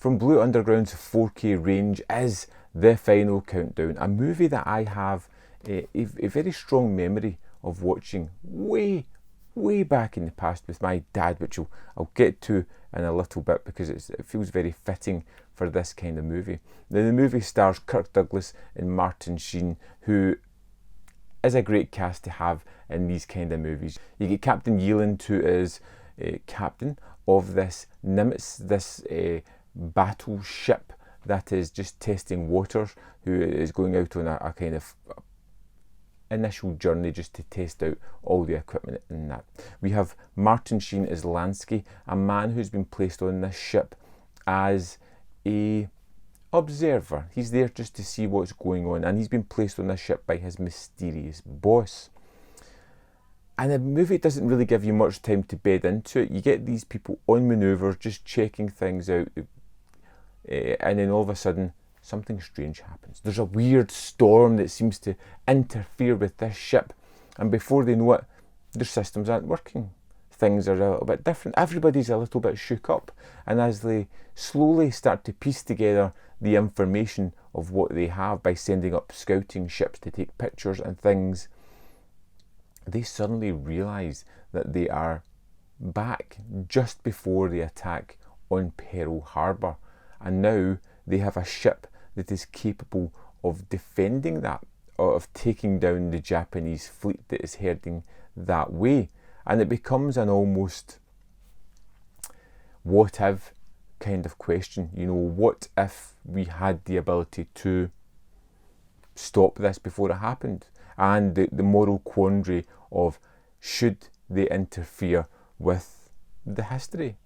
from Blue Underground's 4K range is The Final Countdown, a movie that I have a very strong memory of watching way back in the past with my dad, which I'll get to in a little bit because it feels very fitting for this kind of movie. Now, the movie stars Kirk Douglas and Martin Sheen, who is a great cast to have in these kind of movies. You get Captain Yealand, who is captain of this Nimitz, this battleship that is just testing waters, who is going out on a kind of initial journey just to test out all the equipment in that. We have Martin Sheen as Lansky, a man who's been placed on this ship as a observer. He's there just to see what's going on, and he's been placed on this ship by his mysterious boss. And the movie doesn't really give you much time to bed into it. You get these people on manoeuvres, just checking things out, and then all of a sudden something strange happens. There's a weird storm that seems to interfere with this ship, and before they know it, their systems aren't working. Things are a little bit different. Everybody's a little bit shook up, and as they slowly start to piece together the information of what they have by sending up scouting ships to take pictures and things, they suddenly realise that they are back just before the attack on Pearl Harbor, and now they have a ship that is capable of defending that, of taking down the Japanese fleet that is heading that way. And it becomes an almost what if kind of question. You know, what if we had the ability to stop this before it happened? And the moral quandary of, should they interfere with the history?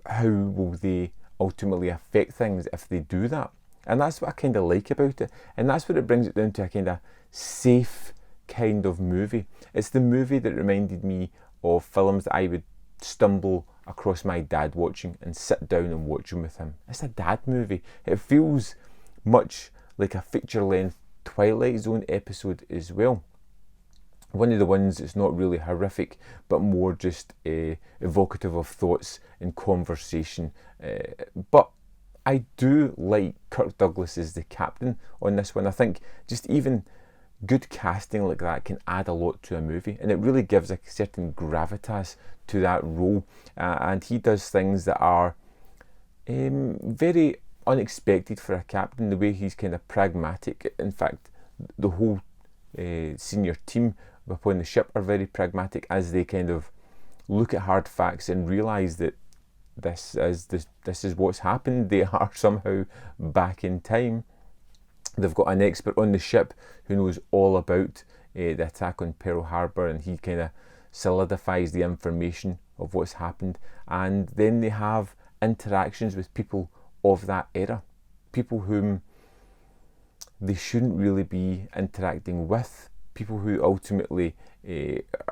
How will they ultimately affect things if they do that? And that's what I kind of like about it. And that's what it brings it down to, a kind of safe kind of movie. It's the movie that reminded me of films that I would stumble across my dad watching and sit down and watch them with him. It's a dad movie. It feels much like a feature-length Twilight Zone episode as well. One of the ones that's not really horrific, but more just evocative of thoughts and conversation. But I do like Kirk Douglas as the captain on this one. I think just even good casting like that can add a lot to a movie, and it really gives a certain gravitas to that role. And he does things that are very unexpected for a captain, the way he's kind of pragmatic. In fact, the whole senior team upon the ship are very pragmatic as they kind of look at hard facts and realise that this is what's happened. They are somehow back in time. They've got an expert on the ship who knows all about the attack on Pearl Harbor, and he kind of solidifies the information of what's happened. And then they have interactions with people of that era, people whom they shouldn't really be interacting with, people who ultimately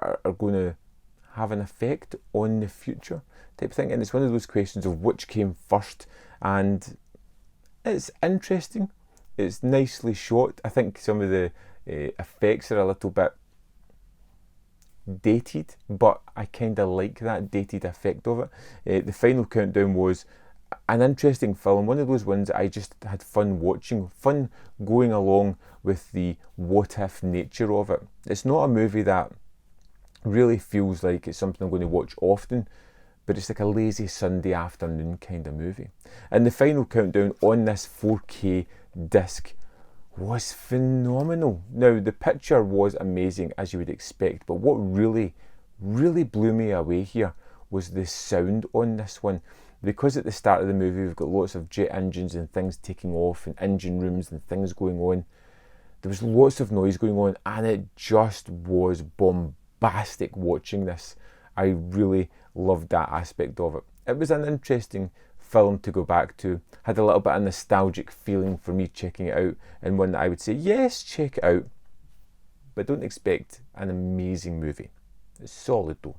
are going to have an effect on the future type thing. And it's one of those questions of which came first, and it's interesting. It's nicely shot. I think some of the effects are a little bit dated, but I kind of like that dated effect of it. The Final Countdown was an interesting film, one of those ones that I just had fun watching, fun going along with the what if nature of it. It's not a movie that really feels like it's something I'm going to watch often, but it's like a lazy Sunday afternoon kind of movie. And The Final Countdown on this 4K disc was phenomenal. Now, the picture was amazing, as you would expect, but what really blew me away here was the sound on this one. Because at the start of the movie we've got lots of jet engines and things taking off and engine rooms and things going on, there was lots of noise going on, and it just was bombastic watching this. I really loved that aspect of it. It was an interesting film to go back to, had a little bit of nostalgic feeling for me checking it out, and one that I would say, yes, check it out, but don't expect an amazing movie. It's solid though.